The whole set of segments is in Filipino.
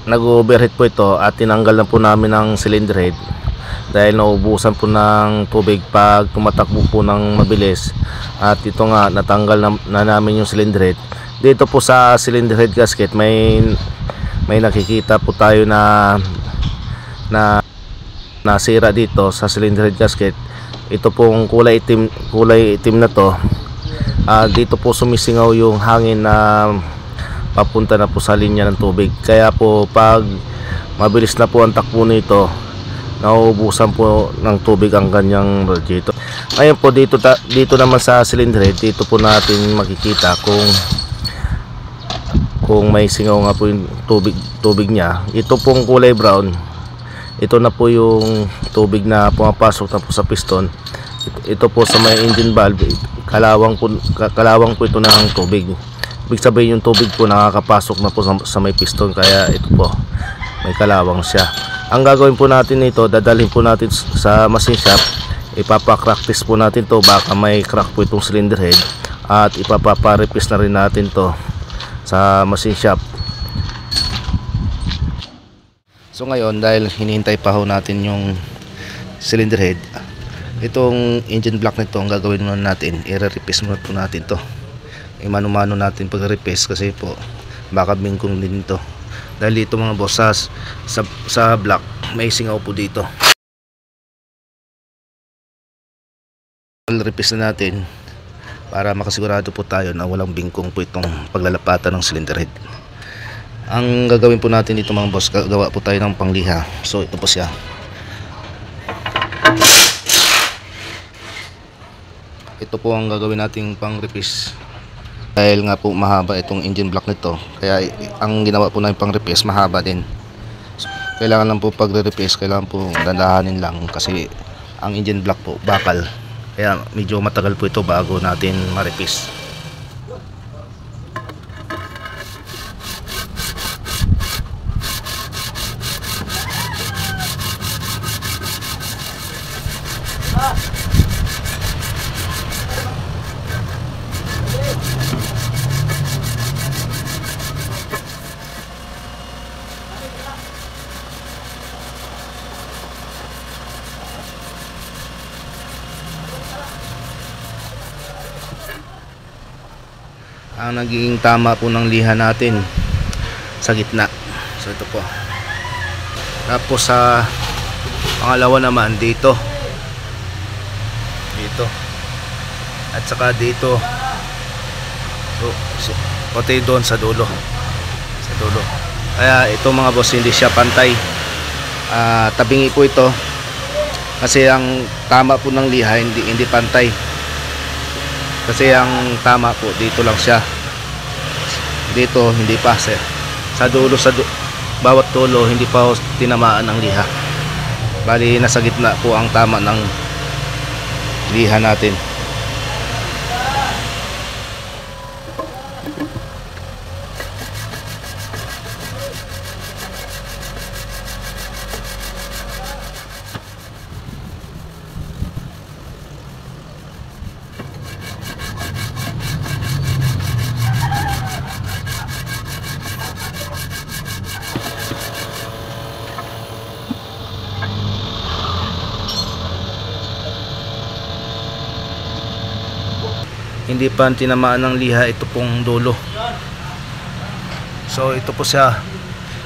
nag-overheat po ito at tinanggal na po namin ang cylinder head dahil naubusan po ng tubig pag tumatakbo po ng mabilis. At ito nga, natanggal na namin yung cylinder head. Dito po sa cylinder head gasket may nakikita po tayo na nasira dito sa cylinder head gasket. Ito pong kulay itim na to. Dito po sumisingaw yung hangin na papunta na po sa linya ng tubig. Kaya po pag mabilis na po ang takbo nito, nauubusan po ng tubig ang kanyang radiator. Ngayon po dito naman sa cylinder head, dito po natin makikita kung may singaw nga po yung tubig niya. Ito pong kulay brown, ito na po yung tubig na pumapasok na po sa piston. Ito po sa may engine valve, kalawang po ito ng tubig. Ibig sabihin yung tubig po nakakapasok na po sa may piston, kaya ito po may kalawang siya. Ang gagawin po natin ito, dadalhin po natin sa machine shop. Ipapa-crack test po natin to, baka may crack po itong cylinder head, at ipapa-replace na rin natin to sa machine shop. So ngayon, dahil hinihintay pa ho natin yung cylinder head, itong engine block nito ang gagawin muna natin, i-replace muna po natin to. Mano-mano natin pag-replace kasi po baka bingkong din ito. Dahil dito mga boss, sa block may singaw po dito. Replace na natin para makasigurado po tayo na walang bingkong po itong paglalapatan ng cylinder head. Ang gagawin po natin dito mga boss, gagawa po tayo ng pangliha. So ito po siya. Ito po ang gagawin nating pang-replace. Dahil nga po mahaba itong engine block nito, kaya ang ginawa po namin pang-replace mahaba din. So, kailangan lang po pagre-replace, kailangan po dandahanin lang kasi ang engine block po bakal. Kaya medyo matagal po ito bago natin ma-replace. Ang naging tama po ng liha natin sa gitna. So ito po. Tapos sa pangalawa naman dito. At saka dito. So pati doon sa dulo. Kaya ito mga boss, hindi siya pantay. Tabingi po ito. Kasi ang tama po ng liha hindi pantay. Kasi ang tama po dito lang siya. Dito hindi pa, sa dulo, bawat dulo hindi pa tinamaan ng liha. Bali nasa gitna po ang tama ng liha natin. Hindi pa tinamaan ng liha ito pong dulo. So ito po siya,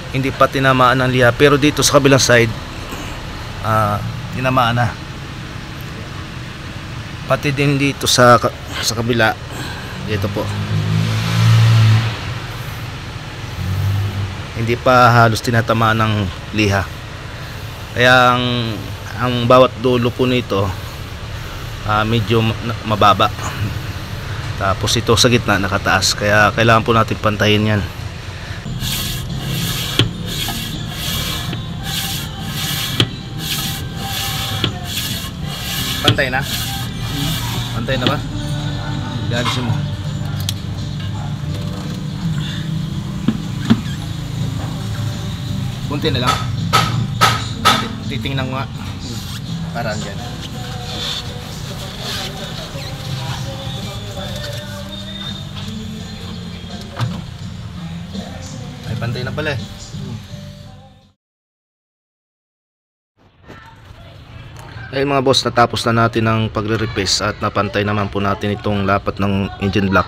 hindi pa tinamaan ng liha, pero dito sa kabilang side tinamaan na. Pati din dito sa kabila, dito po hindi pa halos tinatamaan ng liha. Kaya ang bawat dulo po nito medyo mababa. Tapos ito sa gitna nakataas, kaya kailangan po natin pantayin yan. Pantay na? Pantay na ba? Galisin mo. Kunti na lang. Titingnan ko nga. Parang dyan. Ay, pantay na pala eh. Ayun mga boss, natapos na natin ang pagre-replace at napantay naman po natin itong lapat ng engine block.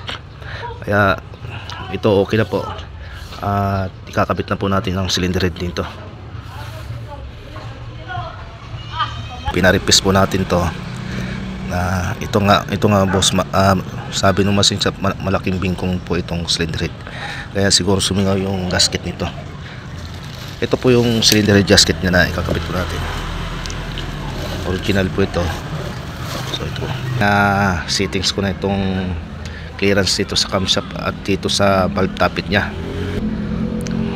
Kaya ito okay na po. At ikakabit na po natin ang cylinder head dito. Pina-replace po natin to. Ito nga boss, sabi ng machine shop, malaking bingkong po itong cylinder head. Kaya siguro sumingaw yung gasket nito. Ito po yung cylinder head gasket niya na ikakabit po natin. Original po ito. So ito settings ko na itong clearance dito sa camshaft at dito sa valve tappet nya.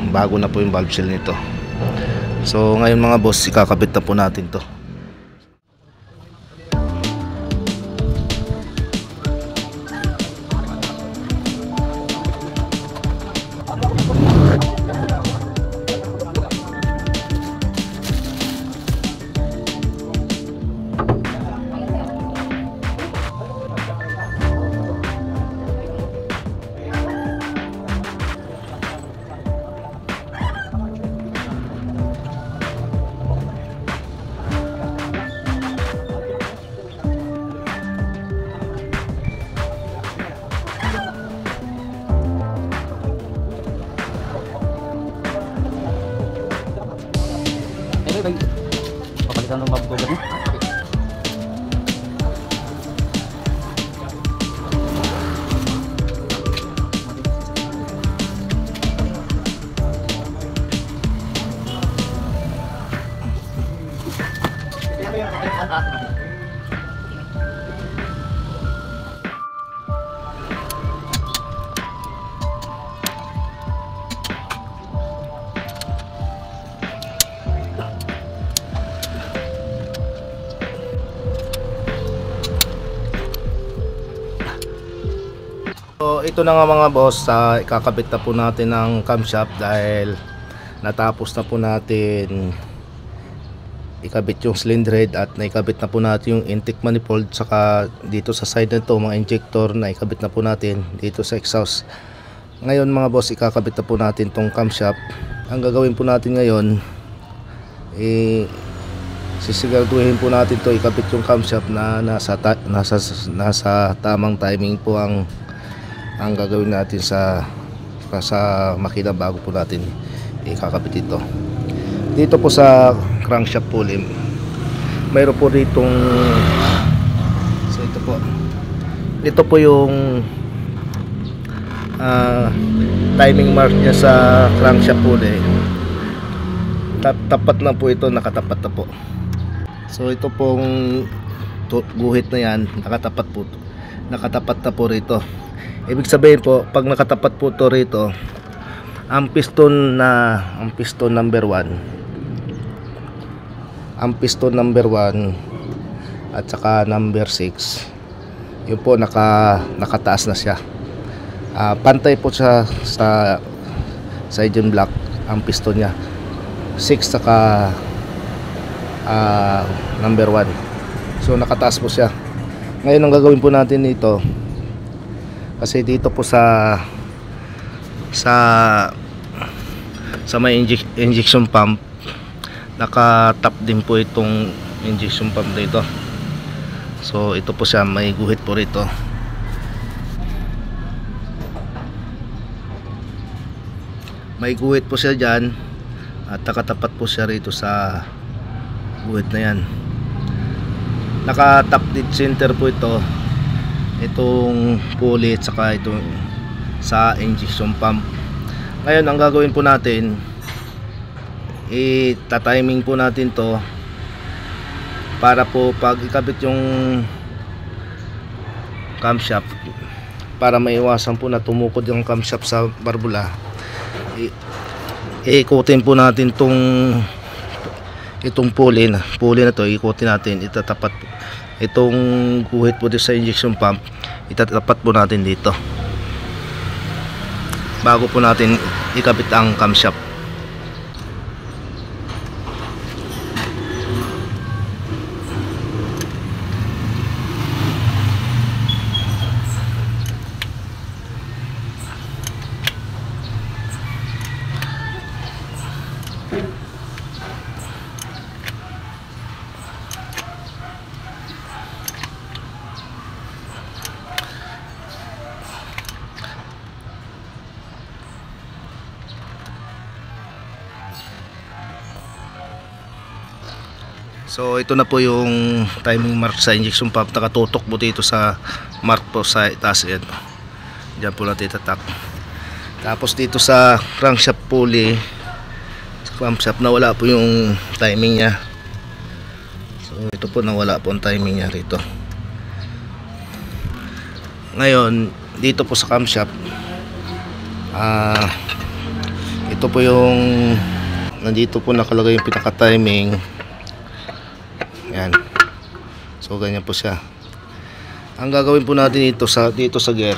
Bago na po yung valve seal nito. So ngayon mga boss, ikakabit na po natin to. Papalitan ng mabgogan mo. So ito na nga mga boss, ikakabit na po natin ang camshaft dahil natapos na po natin ikabit yung cylinder head at naikabit na po natin yung intake manifold, saka dito sa side na to mga injector na ikabit na po natin dito sa exhaust. Ngayon mga boss, ikakabit na po natin tong camshaft. Ang gagawin po natin ngayon, sisiguraduhin po natin to ikabit yung camshaft na nasa tamang timing po ang gagawin natin sa makina bago po natin ikakabit ito. Dito po sa crankshaft pulley, mayroon po ditong, so ito po yung timing mark niya sa crankshaft pulley. Tapat na po ito, nakatapat na po. So ito pong guhit na yan, nakatapat na po rito. Ibig sabihin po, pag nakatapat po to rito, ang piston number 1, at saka number 6, yun po nakataas na siya. Pantay po siya sa engine block ang piston niya, 6 saka number 1. So nakataas po siya. Ngayon ang gagawin po natin dito, kasi dito po sa may injection pump, naka-tap din po itong injection pump dito. So ito po siya, may guhit po rito. May guhit po siya dyan at nakatapat po siya rito sa guhit na yan. Naka-tap dead center po itong pulley at saka itong sa injection pump. Ngayon ang gagawin po natin, ita-timing po natin to para po pag ikabit yung camshaft, para maiwasan po na tumukod yung camshaft sa barbula, iikutin po natin itong pulley na to, ikutin natin, itatapat itong guhit po dito sa injection pump, itatapat po natin dito bago po natin ikabit ang camshaft. So ito na po yung timing mark sa injection pump, nakatutok po dito sa mark po sa itaas yan. Diyan po natin itatak. Tapos dito sa crankshaft pulley, sa crankshaft nawala po yung timing nya. So ito po nawala po ang timing nya rito. Ngayon dito po sa camshaft, ito po yung nandito po nakalagay yung pinaka timing. Yan. So ganyan po siya. Ang gagawin po natin dito sa gear.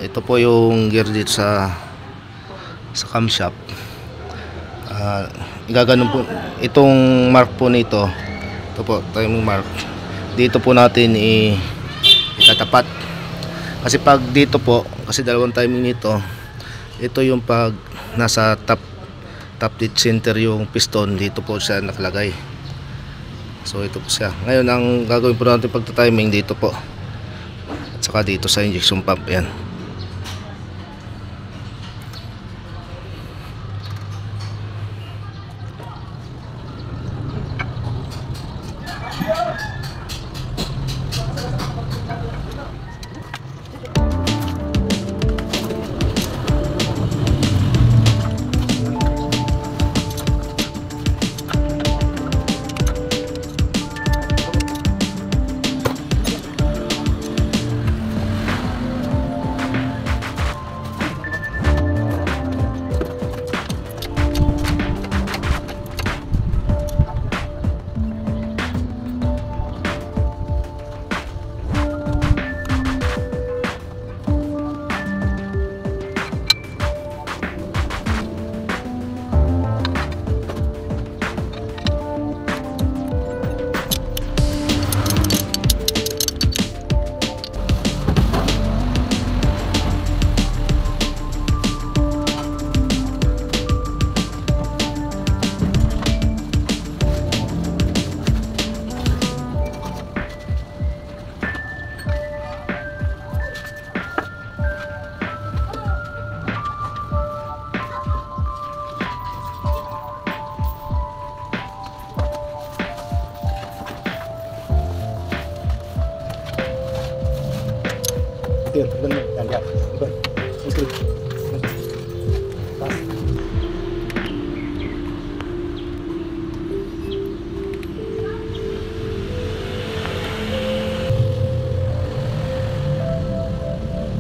Ito po yung gear dito sa camshaft. Gaganon po itong mark po nito. Ito po timing mark. Dito po natin itatapat. Kasi pag dito po, kasi dalawang timing nito. Ito yung pag nasa top dead center yung piston, dito po siya nakalagay. So ito po siya. Ngayon ang gagawin po natin pagta-timing dito po. At saka dito sa injection pump yan.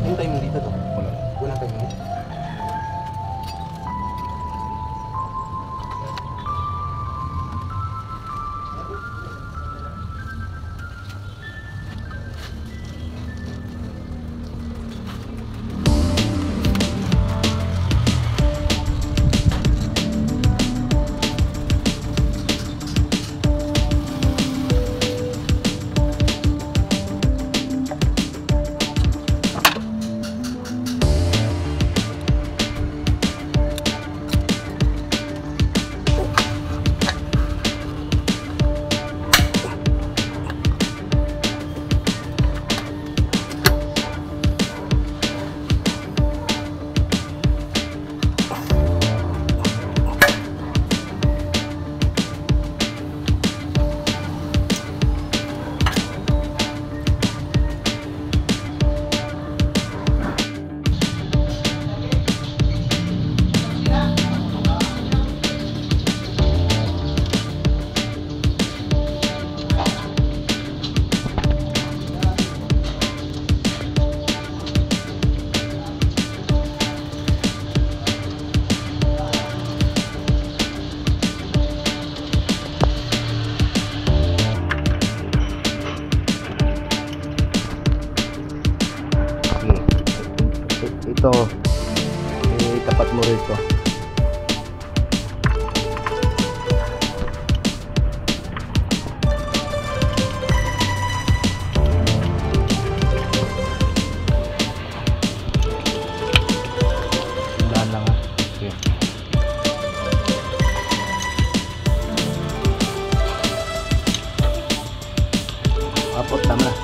Yung timing dito to? Walang timing dito. Ito itapat mo rito. Dahan lang ha. Okay. Apot tama na.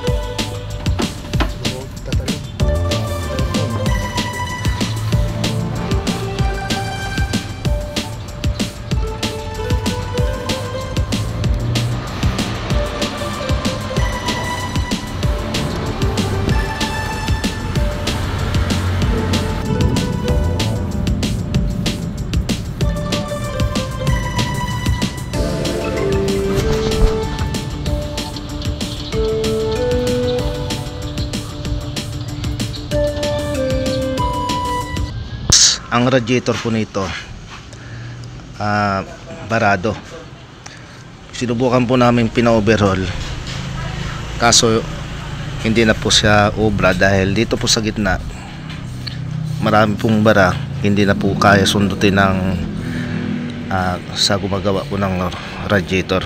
ang radiator po nito barado. Sinubukan po namin pina-overhaul, kaso hindi na po siya obra dahil dito po sa gitna marami pong bara, hindi na po kaya sundutin ng sa gumagawa po ng radiator.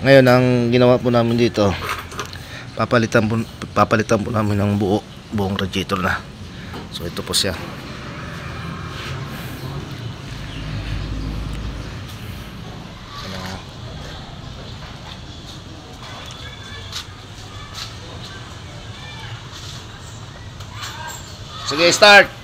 Ngayon ang ginawa po namin dito, papalitan po namin ng buong radiator na. So ito po siya. Sige, start.